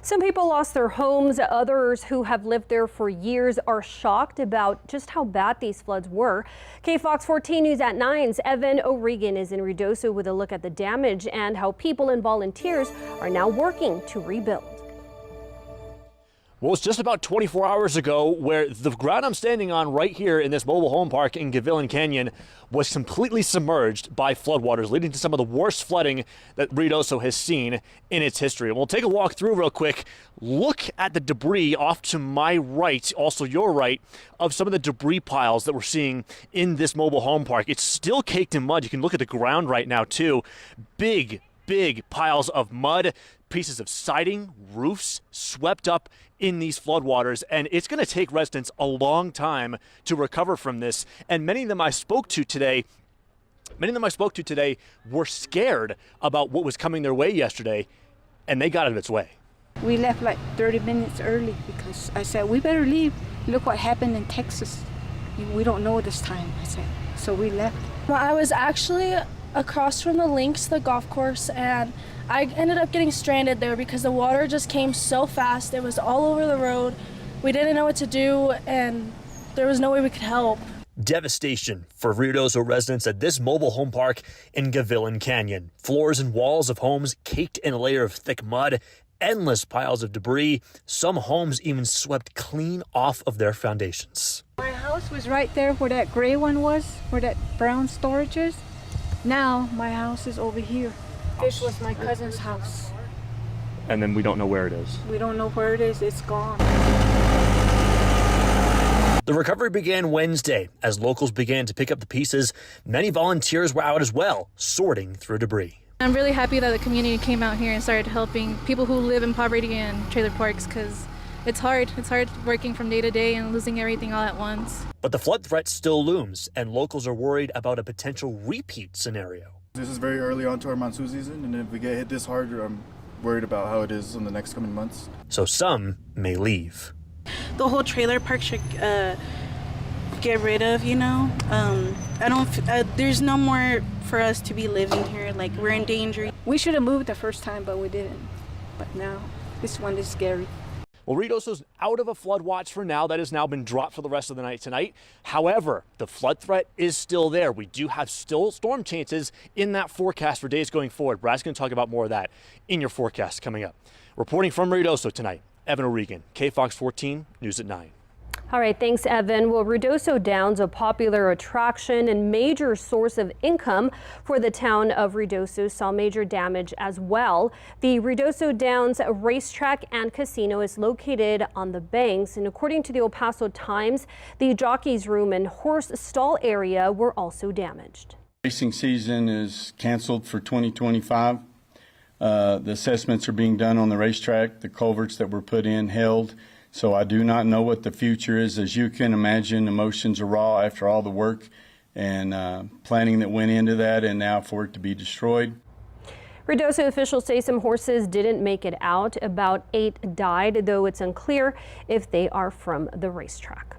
Some people lost their homes. Others who have lived there for years are shocked about just how bad these floods were. KFOX 14 News at 9's Evan O'Regan is in Ruidoso with a look at the damage and how people and volunteers are now working to rebuild. Well, it's just about 24 hours ago where the ground I'm standing on right here in this mobile home park in Gavilan Canyon was completely submerged by floodwaters, leading to some of the worst flooding that Ruidoso has seen in its history. And we'll take a walk through real quick. Look at the debris off to my right, also your right, of some of the debris piles that we're seeing in this mobile home park. It's still caked in mud. You can look at the ground right now too. Big piles of mud, pieces of siding, roofs swept up in these floodwaters, and it's going to take residents a long time to recover from this. And many of them I spoke to today were scared about what was coming their way yesterday, and they got out of its way. We left like 30 minutes early because I said, we better leave. Look what happened in Texas. We don't know this time, I said. So we left. Well, I was actually across from the links, the golf course, and I ended up getting stranded there because the water just came so fast. It was all over the road. We didn't know what to do, and there was no way we could help. Devastation for Ruidoso residents at this mobile home park in Gavilan Canyon. Floors and walls of homes caked in a layer of thick mud, endless piles of debris, some homes even swept clean off of their foundations. My house was right there where that gray one was, where that brown storage is. Now my house is over here. This was my cousin's house. And then we don't know where it is. We don't know where it is. It's gone. The recovery began Wednesday as locals began to pick up the pieces. Many volunteers were out as well, sorting through debris. I'm really happy that the community came out here and started helping people who live in poverty and trailer parks, because it's hard. It's hard working from day to day and losing everything all at once. But the flood threat still looms, and locals are worried about a potential repeat scenario. This is very early on to our monsoon season, and if we get hit this hard, I'm worried about how it is in the next coming months. So some may leave. The whole trailer park should get rid of, you know. There's no more for us to be living here. Like, we're in danger. We should have moved the first time, but we didn't. But now, this one is scary. Well, Ruidoso's out of a flood watch for now. That has now been dropped for the rest of the night tonight. However, the flood threat is still there. We do have still storm chances in that forecast for days going forward. Brad's going to talk about more of that in your forecast coming up. Reporting from Ruidoso tonight, Evan O'Regan, KFOX 14 News at 9. All right, thanks, Evan. Well, Ruidoso Downs, a popular attraction and major source of income for the town of Ruidoso, saw major damage as well. The Ruidoso Downs racetrack and casino is located on the banks, and according to the El Paso Times, the jockey's room and horse stall area were also damaged. Racing season is canceled for 2025. The assessments are being done on the racetrack. The culverts that were put in held. So I do not know what the future is. As you can imagine, emotions are raw after all the work and planning that went into that, and now for it to be destroyed. Ruidoso officials say some horses didn't make it out. About 8 died, though it's unclear if they are from the racetrack.